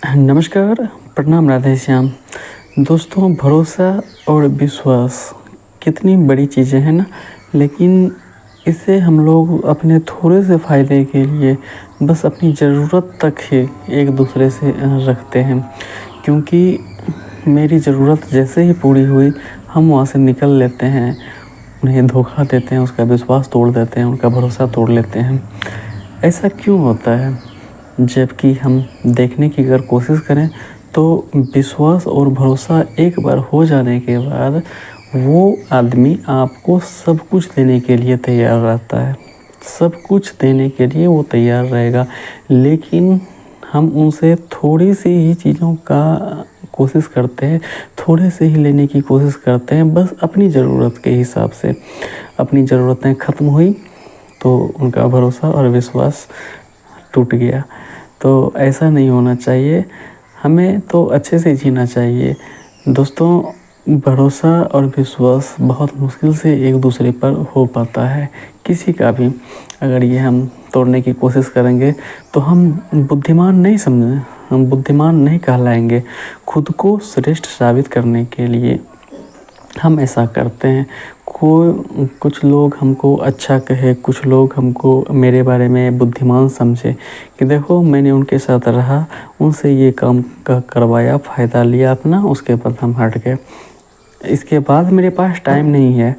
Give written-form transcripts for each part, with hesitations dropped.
नमस्कार, प्रणाम, राधे श्याम। दोस्तों, भरोसा और विश्वास कितनी बड़ी चीज़ें हैं ना, लेकिन इसे हम लोग अपने थोड़े से फ़ायदे के लिए बस अपनी ज़रूरत तक ही एक दूसरे से रखते हैं। क्योंकि मेरी ज़रूरत जैसे ही पूरी हुई, हम वहाँ से निकल लेते हैं, उन्हें धोखा देते हैं, उसका विश्वास तोड़ देते हैं, उनका भरोसा तोड़ लेते हैं। ऐसा क्यों होता है? जबकि हम देखने की अगर कोशिश करें तो विश्वास और भरोसा एक बार हो जाने के बाद वो आदमी आपको सब कुछ देने के लिए तैयार रहता है, सब कुछ देने के लिए वो तैयार रहेगा। लेकिन हम उनसे थोड़ी सी ही चीज़ों का कोशिश करते हैं, थोड़े से ही लेने की कोशिश करते हैं, बस अपनी ज़रूरत के हिसाब से। अपनी ज़रूरतें ख़त्म हुई तो उनका भरोसा और विश्वास टूट गया। तो ऐसा नहीं होना चाहिए, हमें तो अच्छे से जीना चाहिए। दोस्तों, भरोसा और विश्वास बहुत मुश्किल से एक दूसरे पर हो पाता है, किसी का भी। अगर ये हम तोड़ने की कोशिश करेंगे तो हम बुद्धिमान नहीं कहलाएंगे। खुद को श्रेष्ठ साबित करने के लिए हम ऐसा करते हैं। कुछ लोग हमको अच्छा कहे, कुछ लोग हमको मेरे बारे में बुद्धिमान समझे कि देखो मैंने उनके साथ रहा, उनसे ये काम करवाया, फ़ायदा लिया अपना, उसके बाद हम हट गए, इसके बाद मेरे पास टाइम नहीं है।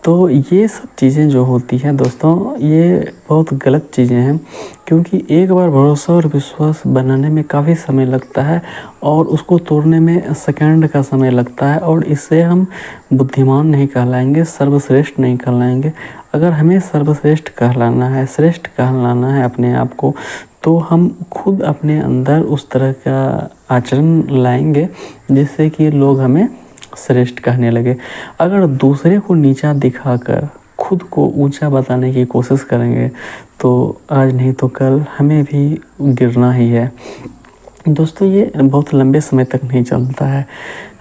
तो ये सब चीज़ें जो होती हैं दोस्तों, ये बहुत गलत चीज़ें हैं। क्योंकि एक बार भरोसा और विश्वास बनाने में काफ़ी समय लगता है और उसको तोड़ने में सेकंड का समय लगता है, और इससे हम बुद्धिमान नहीं कहलाएंगे, सर्वश्रेष्ठ नहीं कहलाएंगे। अगर हमें सर्वश्रेष्ठ कहलाना है, श्रेष्ठ कहलाना है अपने आप को, तो हम खुद अपने अंदर उस तरह का आचरण लाएंगे जिससे कि लोग हमें श्रेष्ठ कहने लगे। अगर दूसरे को नीचा दिखाकर खुद को ऊंचा बताने की कोशिश करेंगे तो आज नहीं तो कल हमें भी गिरना ही है। दोस्तों, ये बहुत लंबे समय तक नहीं चलता है।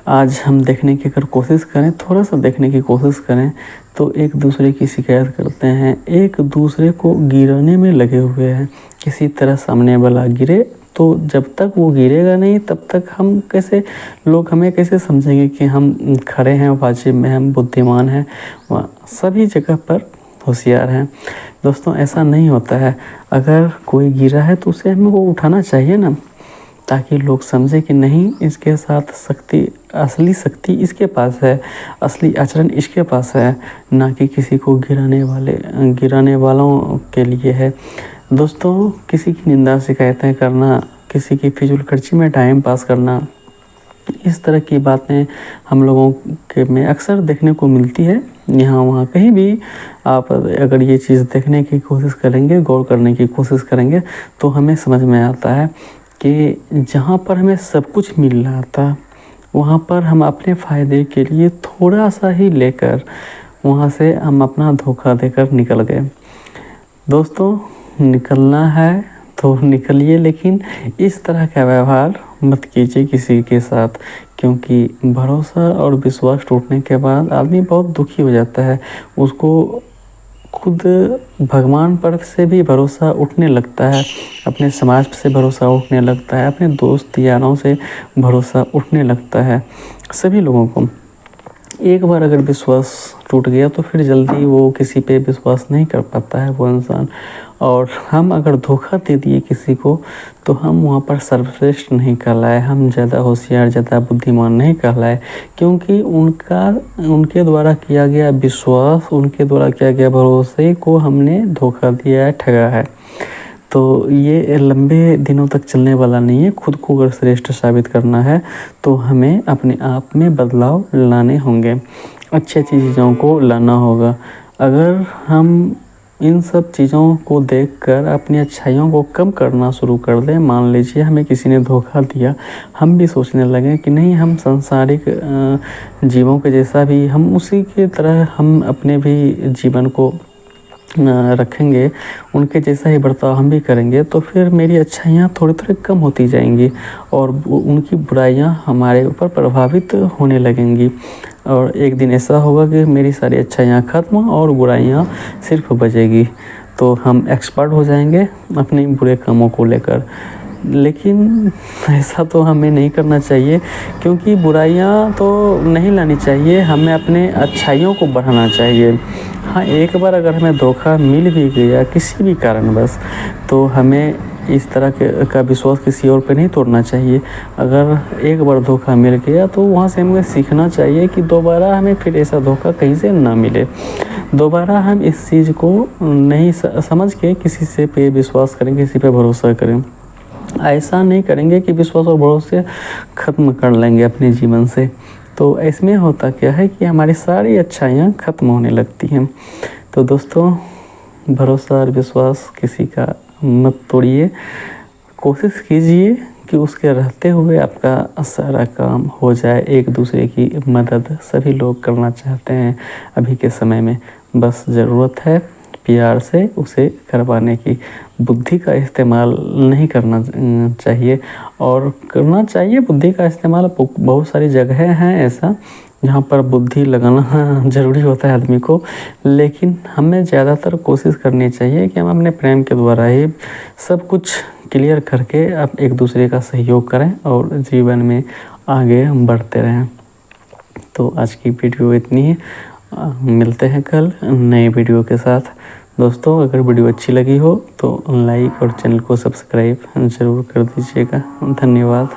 आज हम देखने की अगर कोशिश करें, थोड़ा सा देखने की कोशिश करें, तो एक दूसरे की शिकायत करते हैं, एक दूसरे को गिराने में लगे हुए हैं। किसी तरह सामने वाला गिरे, तो जब तक वो गिरेगा नहीं तब तक लोग हमें कैसे समझेंगे कि हम खड़े हैं, वाजिब में हम बुद्धिमान हैं, सभी जगह पर होशियार हैं। दोस्तों, ऐसा नहीं होता है। अगर कोई गिरा है तो उसे हमें वो उठाना चाहिए ना, ताकि लोग समझे कि नहीं, इसके साथ असली शक्ति इसके पास है, असली आचरण इसके पास है, ना कि किसी को गिराने वालों के लिए है। दोस्तों, किसी की निंदा शिकायतें करना, किसी की फिजूल खर्ची में टाइम पास करना, इस तरह की बातें हम लोगों के में अक्सर देखने को मिलती है। यहाँ वहाँ कहीं भी आप अगर ये चीज़ देखने की कोशिश करेंगे, गौर करने की कोशिश करेंगे, तो हमें समझ में आता है कि जहाँ पर हमें सब कुछ मिल रहा था, वहाँ पर हम अपने फ़ायदे के लिए थोड़ा सा ही लेकर वहाँ से हम अपना धोखा देकर निकल गए। दोस्तों, निकलना है तो निकलिए, लेकिन इस तरह का व्यवहार मत कीजिए किसी के साथ। क्योंकि भरोसा और विश्वास टूटने के बाद आदमी बहुत दुखी हो जाता है। उसको खुद भगवान पर से भी भरोसा उठने लगता है, अपने समाज से भरोसा उठने लगता है, अपने दोस्त यारों से भरोसा उठने लगता है। सभी लोगों को एक बार अगर विश्वास टूट गया तो फिर जल्दी वो किसी पे विश्वास नहीं कर पाता है वो इंसान। और हम अगर धोखा दे दिए किसी को तो हम वहाँ पर सर्वश्रेष्ठ नहीं कहलाए, हम ज़्यादा होशियार, ज़्यादा बुद्धिमान नहीं कहलाए। क्योंकि उनके द्वारा किया गया विश्वास, उनके द्वारा किया गया भरोसे को हमने धोखा दिया है, ठगा है। तो ये लंबे दिनों तक चलने वाला नहीं है। खुद को अगर श्रेष्ठ साबित करना है तो हमें अपने आप में बदलाव लाने होंगे, अच्छी चीज़ों को लाना होगा। अगर हम इन सब चीज़ों को देखकर अपनी अच्छाइयों को कम करना शुरू कर दें, मान लीजिए हमें किसी ने धोखा दिया, हम भी सोचने लगें कि नहीं, हम सांसारिक जीवों के जैसा भी, हम उसी की तरह हम अपने भी जीवन को रखेंगे, उनके जैसा ही बर्ताव हम भी करेंगे, तो फिर मेरी अच्छाइयाँ थोड़ी थोड़ी कम होती जाएंगी और उनकी बुराइयाँ हमारे ऊपर प्रभावित होने लगेंगी। और एक दिन ऐसा होगा कि मेरी सारी अच्छाइयाँ ख़त्म और बुराइयाँ सिर्फ बचेगी। तो हम एक्सपर्ट हो जाएंगे अपने बुरे कामों को लेकर। लेकिन ऐसा तो हमें नहीं करना चाहिए, क्योंकि बुराइयां तो नहीं लानी चाहिए, हमें अपने अच्छाइयों को बढ़ाना चाहिए। हाँ, एक बार अगर हमें धोखा मिल भी गया किसी भी कारणवश, तो हमें इस तरह का विश्वास किसी और पे नहीं तोड़ना चाहिए। अगर एक बार धोखा मिल गया तो वहाँ से हमें सीखना चाहिए कि दोबारा हमें फिर ऐसा धोखा कहीं से ना मिले। दोबारा हम इस चीज़ को नहीं समझ के किसी से पे विश्वास करें, किसी पे भरोसा करें। ऐसा नहीं करेंगे कि विश्वास और भरोसे ख़त्म कर लेंगे अपने जीवन से। तो इसमें होता क्या है कि हमारी सारी अच्छाइयाँ ख़त्म होने लगती हैं। तो दोस्तों, भरोसा और विश्वास किसी का मत तोड़िए। कोशिश कीजिए कि उसके रहते हुए आपका सारा काम हो जाए। एक दूसरे की मदद सभी लोग करना चाहते हैं अभी के समय में, बस ज़रूरत है प्यार से उसे करवाने की। बुद्धि का इस्तेमाल नहीं करना चाहिए, और करना चाहिए बुद्धि का इस्तेमाल। बहुत सारी जगह हैं ऐसा जहाँ पर बुद्धि लगाना ज़रूरी होता है आदमी को, लेकिन हमें ज़्यादातर कोशिश करनी चाहिए कि हम अपने प्रेम के द्वारा ही सब कुछ क्लियर करके अब एक दूसरे का सहयोग करें और जीवन में आगे बढ़ते रहें। तो आज की वीडियो इतनी ही, मिलते हैं कल नए वीडियो के साथ। दोस्तों, अगर वीडियो अच्छी लगी हो तो लाइक और चैनल को सब्सक्राइब ज़रूर कर दीजिएगा। धन्यवाद।